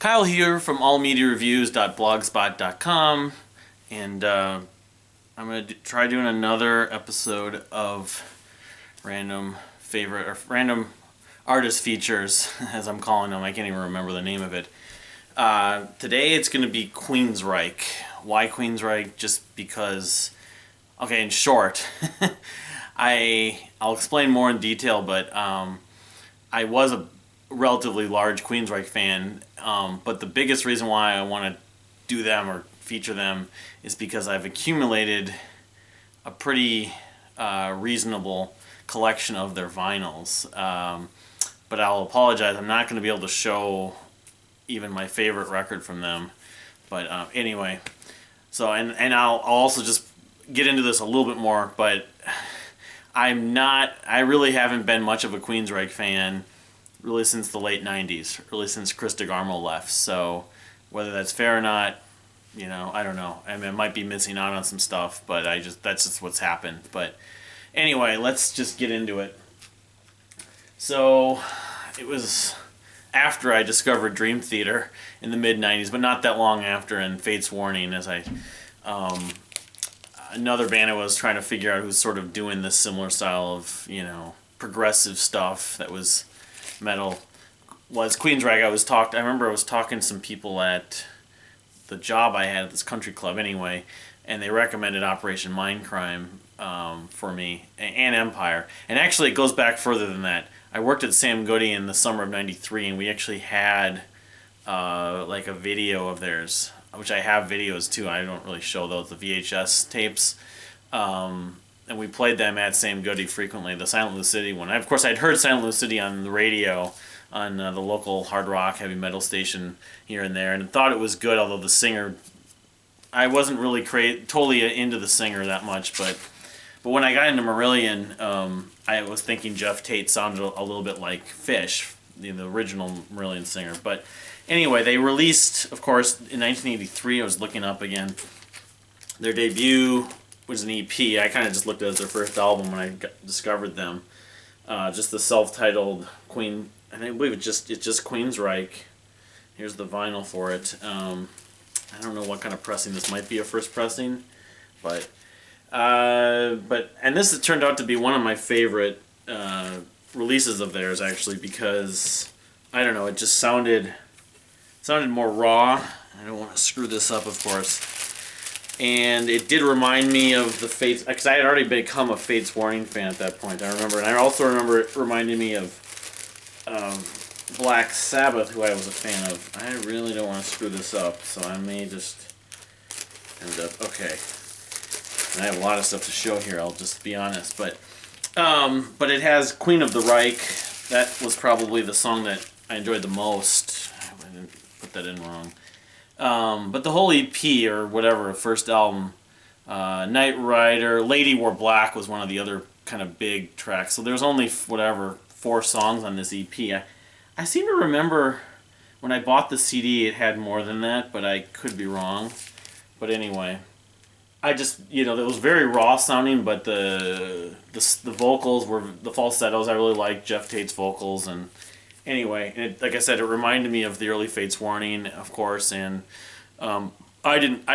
Kyle here from allmediareviews.blogspot.com, and I'm going to try doing another episode of random artist features, as I'm calling them. I can't even remember the name of it. Today it's going to be Queensrÿche. Why Queensrÿche? Just because, okay, in short, I'll explain more in detail, but I was a relatively large Queensrÿche fan, but the biggest reason why I want to do them or feature them is because I've accumulated a pretty reasonable collection of their vinyls. But I'll apologize, I'm not going to be able to show even my favorite record from them. But anyway, so and I'll also just get into this a little bit more, but I really haven't been much of a Queensrÿche fan really since the late 90s, really since Chris DeGarmo left. So whether that's fair or not, I don't know. I mean, I might be missing out on some stuff, but that's just what's happened. But anyway, let's just get into it. So it was after I discovered Dream Theater in the mid-90s, but not that long after, and Fate's Warning, as another band I was trying to figure out who's sort of doing this similar style of, progressive stuff that was metal, was Queensrÿche. I remember I was talking to some people at the job I had at this country club anyway, and they recommended Operation Mindcrime for me, and Empire. And actually it goes back further than that. I worked at Sam Goody in the summer of '93, and we actually had like a video of theirs, which I have videos too. I don't really show those, the VHS tapes. And we played them at Sam Goody frequently, the Silent Lucidity one. Of course, I'd heard Silent Lucidity on the radio, on the local hard rock, heavy metal station here and there, and thought it was good, although the singer, I wasn't really totally into the singer that much, but when I got into Marillion, I was thinking Jeff Tate sounded a little bit like Fish, the original Marillion singer. But anyway, they released, of course, in 1983, I was looking up again, their debut was an EP. I kind of just looked at it as their first album when I discovered them. Just the self-titled Queen, and I believe it's just Queensrÿche. Here's the vinyl for it. I don't know what kind of pressing this might be, a first pressing, but this turned out to be one of my favorite releases of theirs, actually, because I don't know, it just sounded more raw. I don't want to screw this up, of course. And it did remind me of the Fates, because I had already become a Fates Warning fan at that point, I remember. And I also remember it reminding me of Black Sabbath, who I was a fan of. I really don't want to screw this up, so I may just end up, okay. And I have a lot of stuff to show here, I'll just be honest. But it has Queen of the Reich. That was probably the song that I enjoyed the most. I didn't put that in wrong. But the whole EP, or whatever, first album, Night Rider, Lady Wore Black was one of the other kind of big tracks. So there's only, 4 songs on this EP. I seem to remember when I bought the CD it had more than that, but I could be wrong. But anyway, I just, it was very raw sounding, but the vocals were, the falsettos, I really liked Jeff Tate's vocals, and anyway, like I said, it reminded me of the early Fates Warning, of course, and I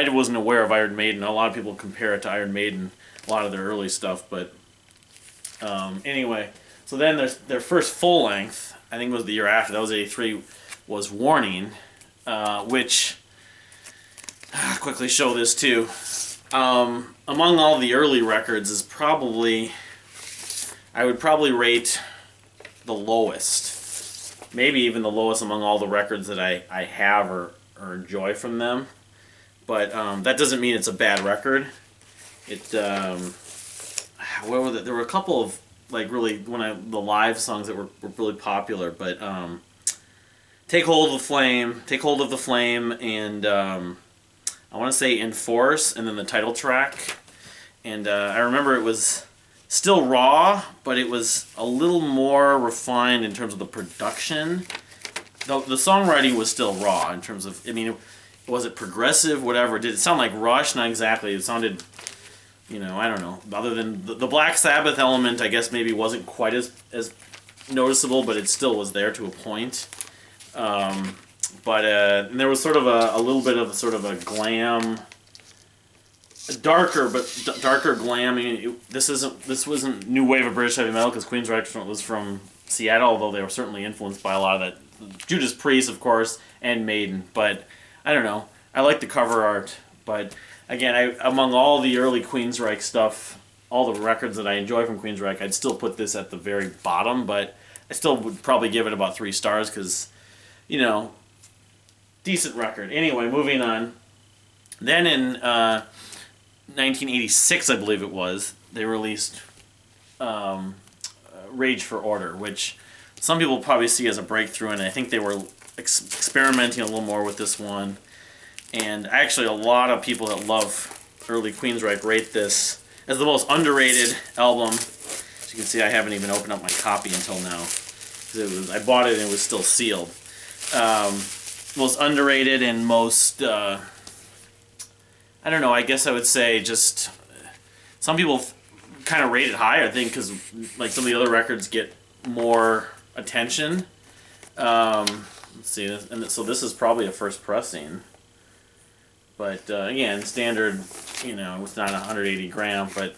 wasn't aware of Iron Maiden. A lot of people compare it to Iron Maiden, a lot of their early stuff, but anyway, so then their first full length, I think it was the year after, that was '83, was Warning, which, I'll quickly show this too. Among all the early records is probably, I would probably rate the lowest. Maybe even the lowest among all the records that I have or enjoy from them. But that doesn't mean it's a bad record. There were a couple of, like, really, the live songs that were really popular, but Take Hold of the Flame, and I want to say Enforce, and then the title track. And I remember it was still raw, but it was a little more refined in terms of the production. The songwriting was still raw in terms of, was it progressive, whatever? Did it sound like Rush? Not exactly. It sounded, I don't know. Other than the Black Sabbath element, I guess maybe wasn't quite as noticeable, but it still was there to a point. But and there was sort of a little bit of sort of a glam, darker glam. I mean, this wasn't new wave of British heavy metal because Queensrÿche was from Seattle, although they were certainly influenced by a lot of that. Judas Priest, of course, and Maiden. But I don't know. I like the cover art, but again, among all the early Queensrÿche stuff, all the records that I enjoy from Queensrÿche, I'd still put this at the very bottom, but I still would probably give it about 3 stars because, you know, decent record. Anyway, moving on. Then in 1986, I believe it was, they released Rage for Order, which some people probably see as a breakthrough, and I think they were experimenting a little more with this one. And actually, a lot of people that love early Queensrÿche rate this as the most underrated album. As you can see, I haven't even opened up my copy until now. I bought it and it was still sealed. Most underrated and most, I don't know, I guess I would say just, some people kind of rate it higher, I think, because like some of the other records get more attention. Let's see, and so this is probably a first pressing. But again, standard, you know, it's not 180 gram, but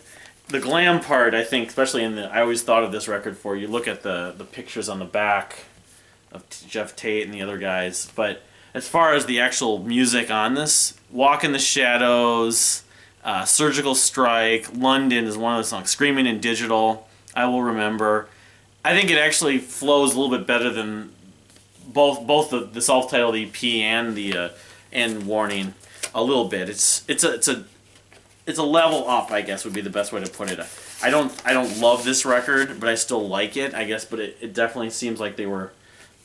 the glam part, I think, especially I always thought of this record for, you look at the pictures on the back of Jeff Tate and the other guys, but as far as the actual music on this, Walk in the Shadows, Surgical Strike, London is one of the songs, Screaming in Digital, I Will Remember. I think it actually flows a little bit better than both the self-titled EP and the and Warning. A little bit. It's a level up, I guess, would be the best way to put it. I don't love this record, but I still like it, I guess. But it definitely seems like they were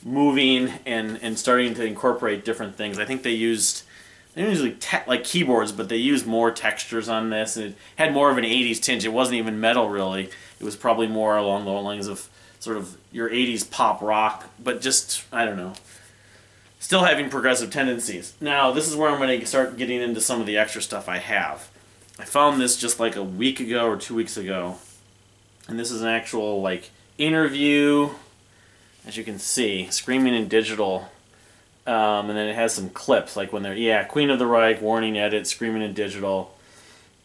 moving and starting to incorporate different things. I think they usually like keyboards, but they used more textures on this, and it had more of an 80s tinge. It wasn't even metal, really. It was probably more along the lines of sort of your 80s pop rock, but just, I don't know, still having progressive tendencies. Now, this is where I'm going to start getting into some of the extra stuff I have. I found this just like a week ago or 2 weeks ago, and this is an actual like interview, as you can see, Screaming in Digital, and then it has some clips, like when they're, Queen of the Reich, Warning edit, Screaming in Digital,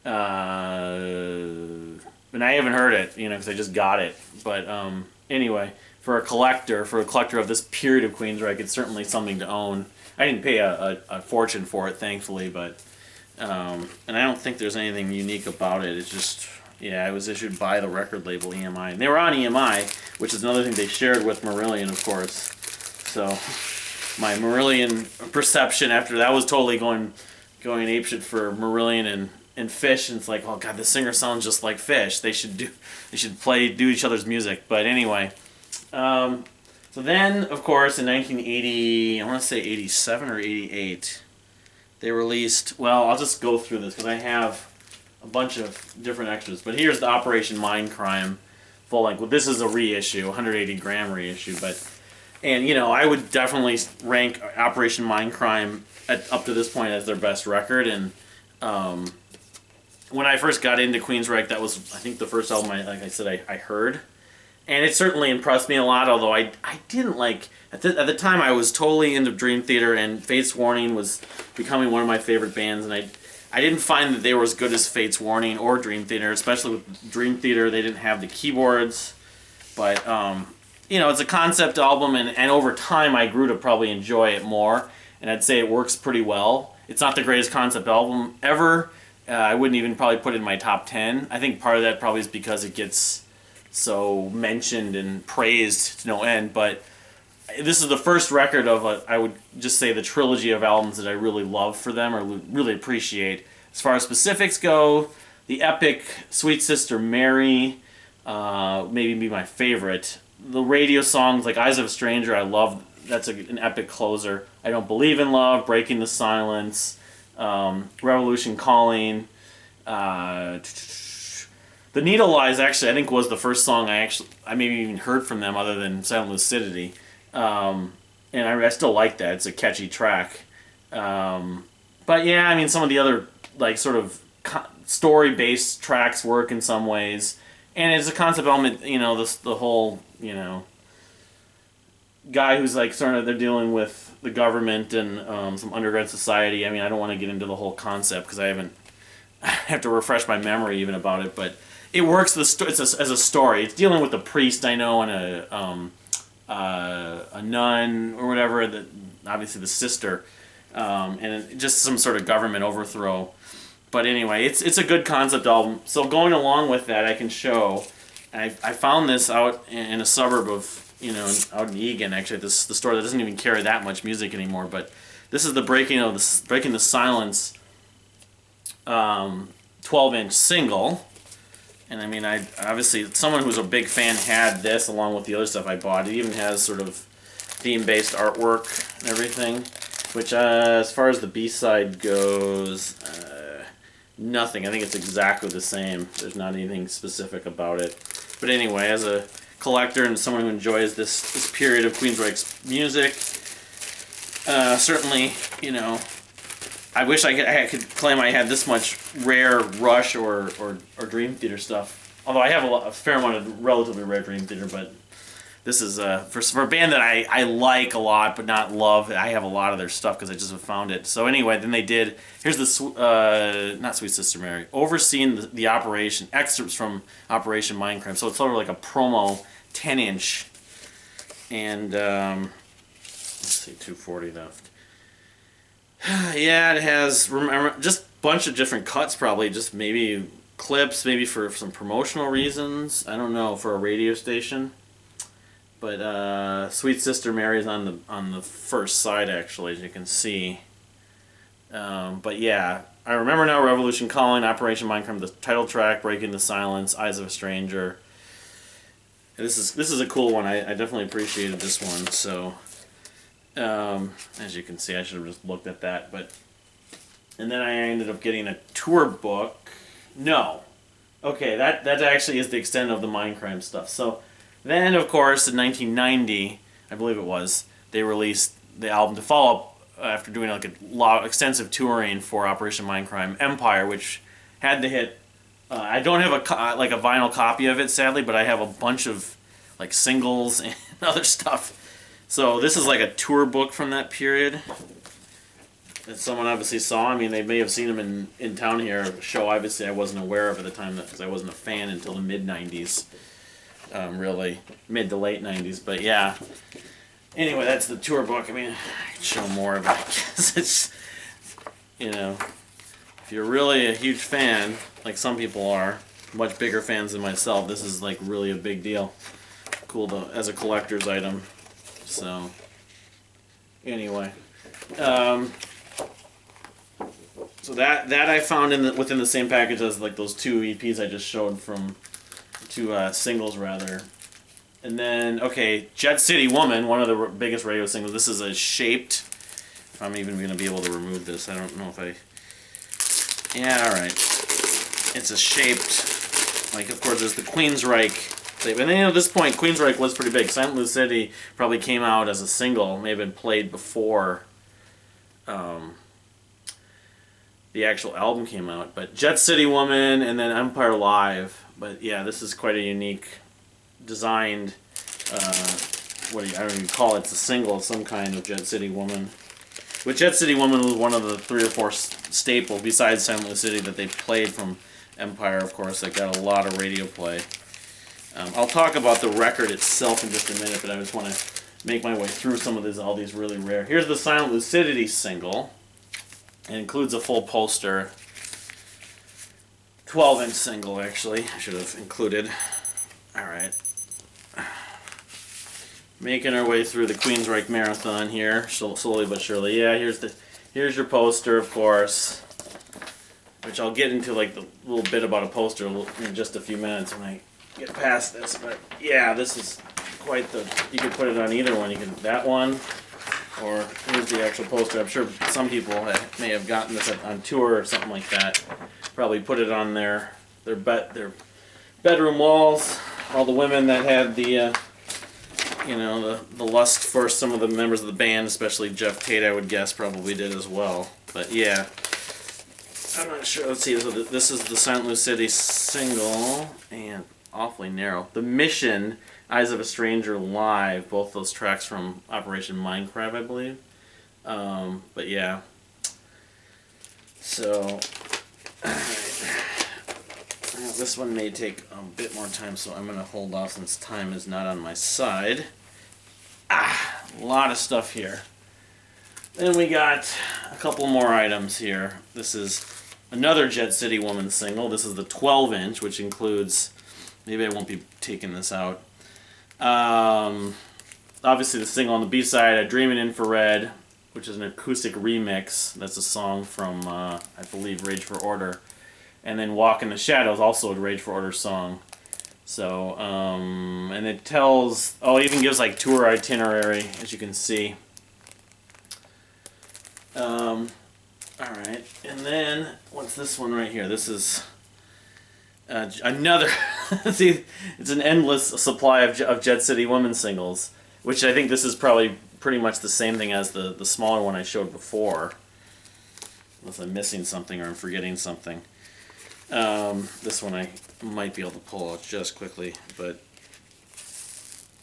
and I haven't heard it, you know, because I just got it, but anyway, for a collector of this period of Queensrÿche, it's certainly something to own. I didn't pay a fortune for it, thankfully, but and I don't think there's anything unique about it. It's just, it was issued by the record label EMI, and they were on EMI, which is another thing they shared with Marillion, of course. So my Marillion perception after that was totally going apeshit for Marillion and Fish, and it's like, oh god, the singer sounds just like Fish. They should do each other's music. But anyway. So then, of course, in 1980, I want to say 87 or 88, they released, well, I'll just go through this because I have a bunch of different extras. But here's the Operation Mindcrime full length. Well, this is a reissue, 180 gram reissue. And, you know, I would definitely rank Operation Mindcrime up to this point as their best record. And when I first got into Queensrÿche, that was, I think, the first album, I heard. And it certainly impressed me a lot, although I didn't like... At the time, I was totally into Dream Theater, and Fates Warning was becoming one of my favorite bands, and I didn't find that they were as good as Fates Warning or Dream Theater, especially with Dream Theater. They didn't have the keyboards, but, you know, it's a concept album, and over time, I grew to probably enjoy it more, and I'd say it works pretty well. It's not the greatest concept album ever. I wouldn't even probably put it in my top 10. I think part of that probably is because it gets so mentioned and praised to no end, but this is the first record of I would just say the trilogy of albums that I really love for them or really appreciate. As far as specifics go, the epic Sweet Sister Mary maybe be my favorite. The radio songs like Eyes of a Stranger, I love. That's an epic closer. I Don't Believe in Love, Breaking the Silence, Revolution Calling, The Needle Lies, actually, I think was the first song I maybe even heard from them other than Silent Lucidity. And I still like that. It's a catchy track. But yeah, I mean, some of the other, like, sort of story-based tracks work in some ways. And it's a concept element, you know, the whole, you know, guy who's, like, sort of, they're dealing with the government and some underground society. I mean, I don't want to get into the whole concept because I have to refresh my memory even about it, but it works. As a story. It's dealing with a priest, I know, and a nun or whatever. That obviously the sister, and just some sort of government overthrow. But anyway, it's a good concept album. So going along with that, I can show. I found this out in a suburb of out in Egan, actually, the store that doesn't even carry that much music anymore. But this is the Breaking the Silence 12-inch single. And I mean, I obviously, someone who's a big fan had this along with the other stuff I bought. It even has sort of theme-based artwork and everything, which as far as the B-side goes, nothing. I think it's exactly the same. There's not anything specific about it. But anyway, as a collector and someone who enjoys this period of Queensrÿche's music, certainly, I wish I could claim I had this much rare Rush or Dream Theater stuff. Although I have a fair amount of relatively rare Dream Theater, but this is for a band that I like a lot but not love. I have a lot of their stuff because I just have found it. So anyway, then they did. Here's the not Sweet Sister Mary, overseeing the operation, excerpts from Operation Mindcrime. So it's sort of like a promo 10-inch, and let's see, 240 left. Yeah, it has, remember, just a bunch of different cuts, probably just maybe clips, maybe for some promotional reasons. I don't know, for a radio station. But Sweet Sister Mary's on the first side, actually, as you can see. But yeah, I Remember Now, Revolution Calling, Operation Mindcrime, the title track, Breaking the Silence, Eyes of a Stranger. This is a cool one. I definitely appreciated this one. So. As you can see, I should have just looked at that, and then I ended up getting a tour book. No. Okay, that actually is the extent of the Mindcrime stuff. So then, of course, in 1990, I believe it was, they released the album to follow up after doing like extensive touring for Operation Mindcrime, Empire, which had the hit. I don't have a vinyl copy of it, sadly, but I have a bunch of like singles and other stuff. So this is like a tour book from that period that someone obviously saw. I mean, they may have seen him in town here, a show obviously I wasn't aware of at the time because I wasn't a fan until the mid-90s, really, mid to late 90s. But yeah, anyway, that's the tour book. I mean, I could show more of it, I guess. It's, if you're really a huge fan, like some people are, much bigger fans than myself, this is like really a big deal. Cool as a collector's item. So, anyway, so that I found within the same package as like those two EPs I just showed from two singles rather, and then okay, Jet City Woman, one of the biggest radio singles. This is a shaped. If I'm even going to be able to remove this, I don't know if I. Yeah, all right. It's a shaped. Like, of course, there's the Queensrÿche. And then at this point, Queensrÿche was pretty big. Silent Lucidity probably came out as a single, may have been played before the actual album came out. But Jet City Woman and then Empire Live. But yeah, this is quite a unique designed, I don't even call it, it's a single of some kind of Jet City Woman. But Jet City Woman was one of the 3 or 4 staples, besides Silent Lucidity, that they played from Empire, of course, that got a lot of radio play. I'll talk about the record itself in just a minute, but I just want to make my way through all these really rare. Here's the Silent Lucidity single. It includes a full poster. 12-inch single, actually. I should have included. Alright. Making our way through the Queensrÿche Marathon here, slowly but surely. Yeah, here's your poster, of course. Which I'll get into like the little bit about a poster in just a few minutes when I get past this, but yeah, this is quite you could put it on either one. You can that one, or here's the actual poster. I'm sure some people may have gotten this on tour or something like that. Probably put it on their bedroom walls. All the women that had the lust for some of the members of the band, especially Jeff Tate, I would guess, probably did as well. But yeah, I'm not sure. Let's see. So this is the Silent Lucidity single, and awfully narrow. The Mission, Eyes of a Stranger Live, both those tracks from Operation Mindcrime, I believe. But yeah. So, this one may take a bit more time, so I'm going to hold off since time is not on my side. A lot of stuff here. Then we got a couple more items here. This is another Jet City Woman single. This is the 12-inch, which includes, maybe I won't be taking this out. Obviously the single on the B-side, A Dream in Infrared, which is an acoustic remix. That's a song from, I believe, Rage for Order. And then Walk in the Shadows, also a Rage for Order song. So, and it tells, it even gives like tour itinerary, as you can see. Alright, and then, what's this one right here? This is another, see, it's an endless supply of Jet City Woman singles, which I think this is probably pretty much the same thing as the smaller one I showed before. Unless I'm missing something or I'm forgetting something. This one I might be able to pull out just quickly, but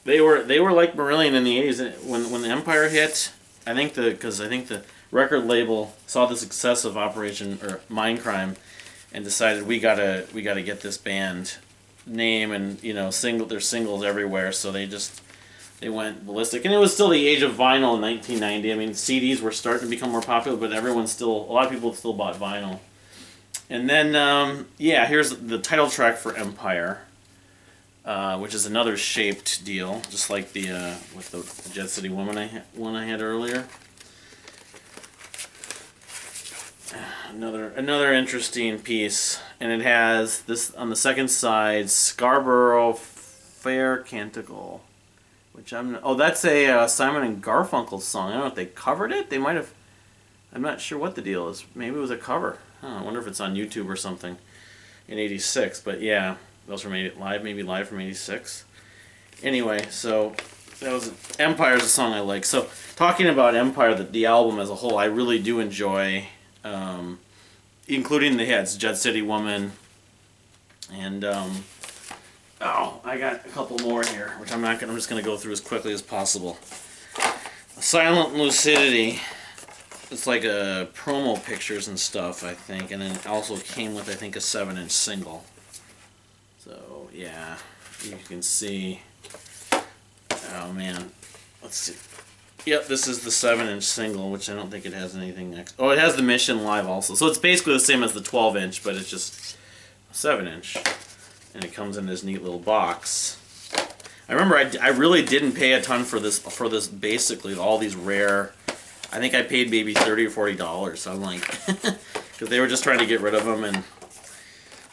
they were like Marillion in the 80s when the Empire hit. I think the record label saw the success of Operation or Mindcrime and decided we gotta get this band name and there's singles everywhere, so they went ballistic. And it was still the age of vinyl in 1990. I mean, CDs were starting to become more popular, but a lot of people still bought vinyl. And then, here's the title track for Empire, which is another shaped deal, just like the with the Jet City Woman one I had earlier. Another interesting piece, and it has this on the second side, Scarborough Fair Canticle, which that's a Simon and Garfunkel song. I don't know if they covered it. They might have. I'm not sure what the deal is. Maybe it was a cover. I wonder if it's on YouTube or something in '86. But yeah, that was from maybe live from '86. Anyway, so that was Empire's a song I like. So talking about Empire, the album as a whole, I really do enjoy, including the hits, Jet City Woman, and I got a couple more here, which I'm just gonna go through as quickly as possible. Silent Lucidity. It's like a promo pictures and stuff, I think, and then it also came with, I think, a 7-inch single. So yeah, you can see. Oh man, let's see. Yep, this is the 7-inch single, which I don't think it has anything next. Oh, it has the Mission Live also, so it's basically the same as the 12-inch, but it's just a 7-inch, and it comes in this neat little box. I remember I really didn't pay a ton for this basically all these rare. I think I paid maybe $30 or $40. So I'm like, because they were just trying to get rid of them.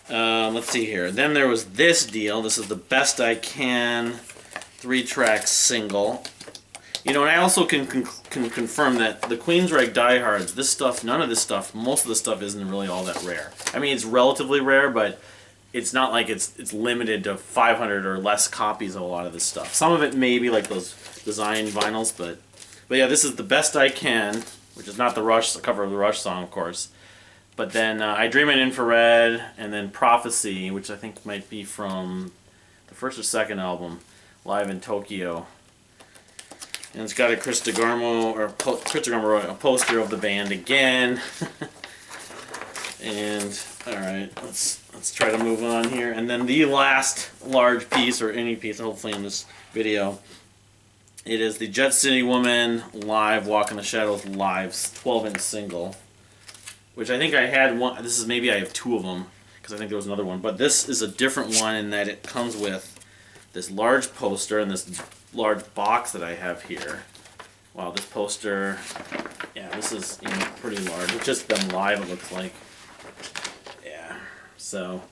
And let's see here. Then there was this deal. This is the Best I Can 3-track single. And I also can confirm that the Queensrÿche diehards, this stuff, none of this stuff, most of the stuff isn't really all that rare. I mean, it's relatively rare, but it's not like it's limited to 500 or less copies of a lot of this stuff. Some of it may be like those design vinyls, but yeah, this is the Best I Can, which is not the Rush, the cover of the Rush song, of course. But then I Dream in Infrared, and then Prophecy, which I think might be from the first or second album, Live in Tokyo. And it's got a Chris DeGarmo, a poster of the band again. And alright, let's try to move on here. And then the last large piece, or any piece, hopefully in this video, it is the Jet City Woman live, Walk in the Shadows live 12-inch single, which I think I had one. This is maybe I have two of them because I think there was another one, but this is a different one in that it comes with this large poster and this large box that I have here. Wow, this poster, yeah, this is pretty large. It's just them live, it looks like. Yeah, so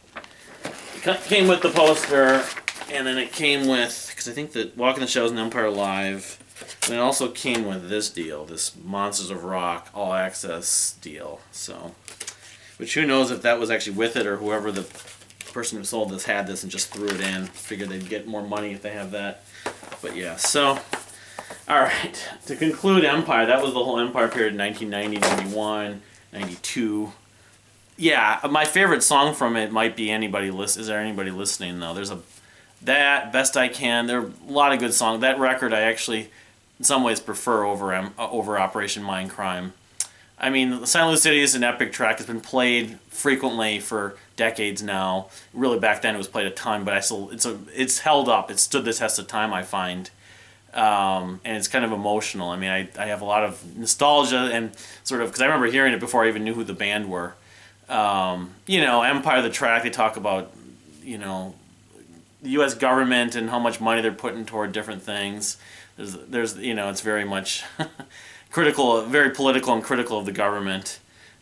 it came with the poster. And then it came with, because I think that Walk in the Shadows and Empire Live, and it also came with this deal, this Monsters of Rock All Access deal. So, which who knows if that was actually with it or whoever the person who sold this had this and just threw it in. Figured they'd get more money if they have that. But yeah, so, alright, to conclude Empire, that was the whole Empire period, 1990, 91, 92. Yeah, my favorite song from it might be Is There Anybody Listening, though? There's that, Best I Can. There are a lot of good songs. That record, I actually in some ways prefer over Operation Mindcrime. I mean, Silent Lucidity is an epic track. It's been played frequently for decades now. Really, back then it was played a ton, but it's held up. It stood the test of time, I find, and it's kind of emotional. I mean, I have a lot of nostalgia and sort of because I remember hearing it before I even knew who the band were. Empire the track. They talk about the U.S. government and how much money they're putting toward different things. There's it's very much critical, very political and critical of the government.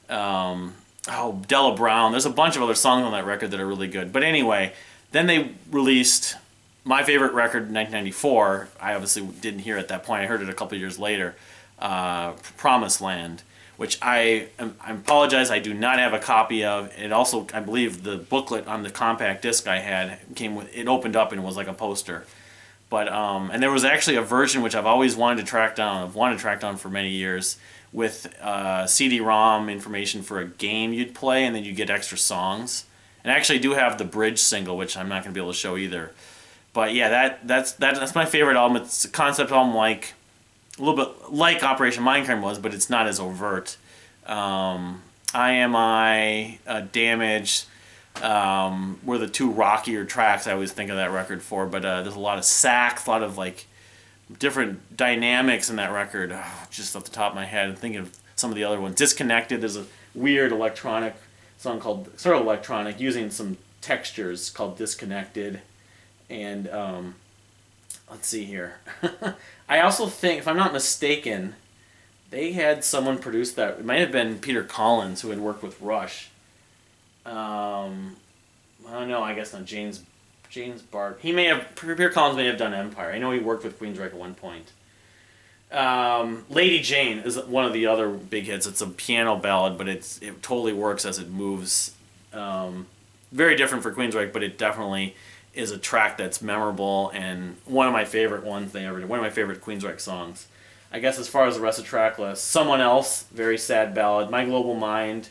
Della Brown. There's a bunch of other songs on that record that are really good. But anyway, then they released my favorite record in 1994. I obviously didn't hear it at that point. I heard it a couple of years later. Promised Land, which I apologize, I do not have a copy of. It also, I believe, the booklet on the compact disc I had came with. It opened up and it was like a poster. But and there was actually a version which I've always wanted to track down. I've wanted to track down for many years with CD-ROM information for a game you'd play, and then you get extra songs. And I actually do have the bridge single, which I'm not going to be able to show either. But yeah, that's my favorite album. It's a concept album like a little bit like Operation Mindcrime was, but it's not as overt. I Damaged were the two rockier tracks I always think of that record for, but there's a lot of sax, a lot of like different dynamics in that record. Just off the top of my head, I'm thinking of some of the other ones. Disconnected, there's a weird electronic song called, sort of electronic, using some textures called Disconnected. And let's see here. I also think, if I'm not mistaken, they had someone produce that. It might have been Peter Collins, who had worked with Rush. I don't know. I guess not. James Bart. Peter Collins may have done Empire. I know he worked with Queensrÿche at one point. Lady Jane is one of the other big hits. It's a piano ballad, but it totally works as it moves. Very different for Queensrÿche, but it definitely is a track that's memorable and one of my favorite ones they ever did. One of my favorite Queensrÿche songs. I guess as far as the rest of the track list, Someone Else, very sad ballad. My Global Mind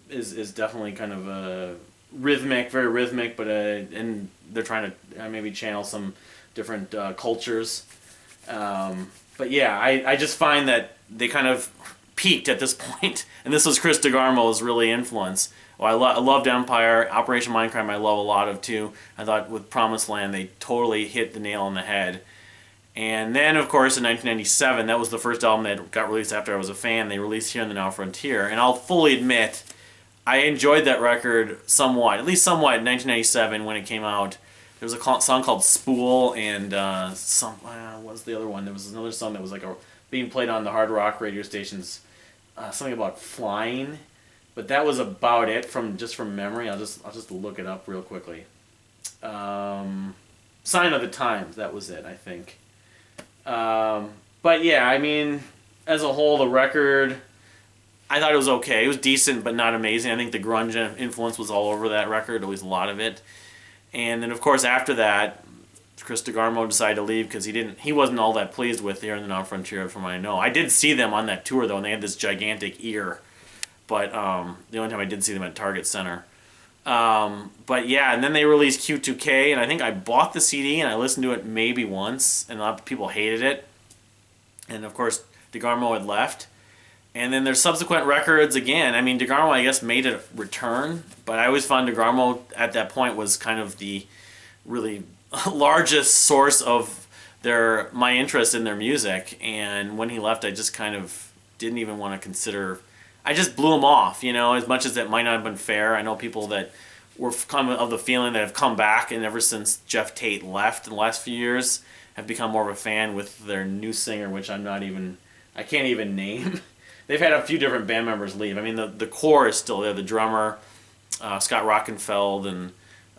is definitely kind of a rhythmic, very rhythmic, but and they're trying to maybe channel some different cultures. But yeah, I just find that they kind of peaked at this point, and this was Chris DeGarmo's really influence. Well, I loved Empire. Operation Mindcrime I love a lot of too. I thought with Promised Land they totally hit the nail on the head. And then, of course, in 1997, that was the first album that got released after I was a fan. They released Here in the Now Frontier. And I'll fully admit, I enjoyed that record somewhat, at least somewhat, in 1997 when it came out. There was a song called Spool, and what was the other one? There was another song that was like being played on the hard rock radio stations, something about flying. But that was about it from memory. I'll just look it up real quickly. Sign of the Times, that was it, I think. But yeah, I mean, as a whole, the record, I thought it was okay. It was decent, but not amazing. I think the grunge influence was all over that record, at least a lot of it. And then, of course, after that, Chris DeGarmo decided to leave because he wasn't all that pleased with Here in the Now Frontier, from what I know. I did see them on that tour, though, and they had this gigantic ear. But the only time I did see them at Target Center. But yeah, and then they released Q2K, and I think I bought the CD and I listened to it maybe once, and a lot of people hated it. And of course, DeGarmo had left. And then there's subsequent records again. I mean, DeGarmo, I guess, made a return, but I always found DeGarmo at that point was kind of the really largest source of my interest in their music. And when he left, I just kind of didn't even want to consider. I just blew him off, as much as that might not have been fair. I know people that were kind of the feeling that have come back, and ever since Jeff Tate left in the last few years, have become more of a fan with their new singer, which I can't even name. They've had a few different band members leave. I mean, the core is still there. The drummer, Scott Rockenfeld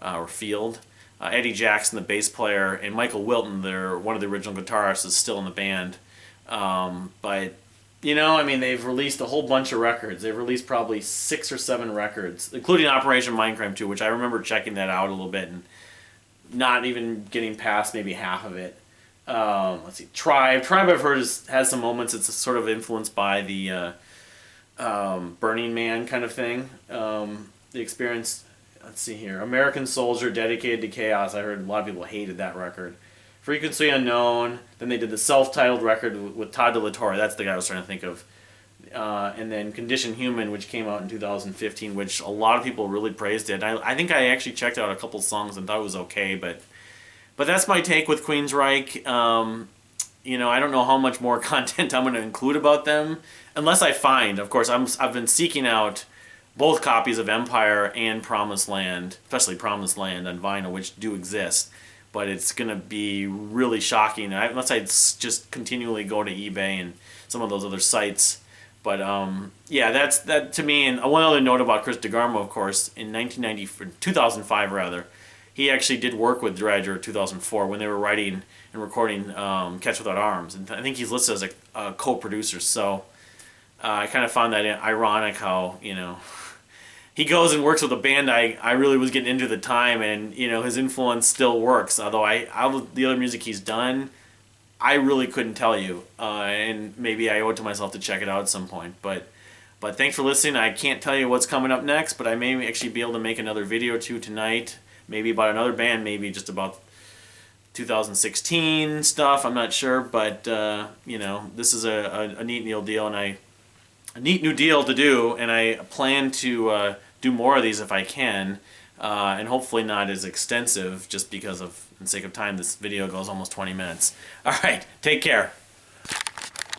or Field, Eddie Jackson, the bass player, and Michael Wilton, one of the original guitarists, is still in the band. But I mean, they've released a whole bunch of records. They've released probably 6 or 7 records, including Operation Mindcrime 2, which I remember checking that out a little bit and not even getting past maybe half of it. Let's see, Tribe I've heard has some moments. It's sort of influenced by the Burning Man kind of thing. The Experience. Let's see here, American Soldier, Dedicated to Chaos. I heard a lot of people hated that record. Frequency Unknown. Then they did the self-titled record with Todd DeLaTorre. That's the guy I was trying to think of. And then Condition Human, which came out in 2015, which a lot of people really praised it. I think I actually checked out a couple songs and thought it was okay, but that's my take with Queensrÿche. You know, I don't know how much more content I'm going to include about them, unless I find. Of course, I've been seeking out both copies of Empire and Promised Land, especially Promised Land on vinyl, which do exist. But it's going to be really shocking unless I just continually go to eBay and some of those other sites. But yeah, that's that to me. And one other note about Chris DeGarmo, of course, in 2005 rather, he actually did work with Dredge, or 2004, when they were writing and recording Catch Without Arms, and I think he's listed as a co-producer. So I kind of found that ironic how, you know, he goes and works with a band I really was getting into at the time, and you know, his influence still works. Although the other music he's done, I really couldn't tell you, and maybe I owe it to myself to check it out at some point. But thanks for listening. I can't tell you what's coming up next, but I may actually be able to make another video or two tonight, maybe about another band, maybe just about 2016 stuff. I'm not sure, but you know, this is a neat new deal, and a neat new deal to do, and I plan to do more of these if I can, and hopefully not as extensive, just because of, in sake of time, this video goes almost 20 minutes. All right, take care.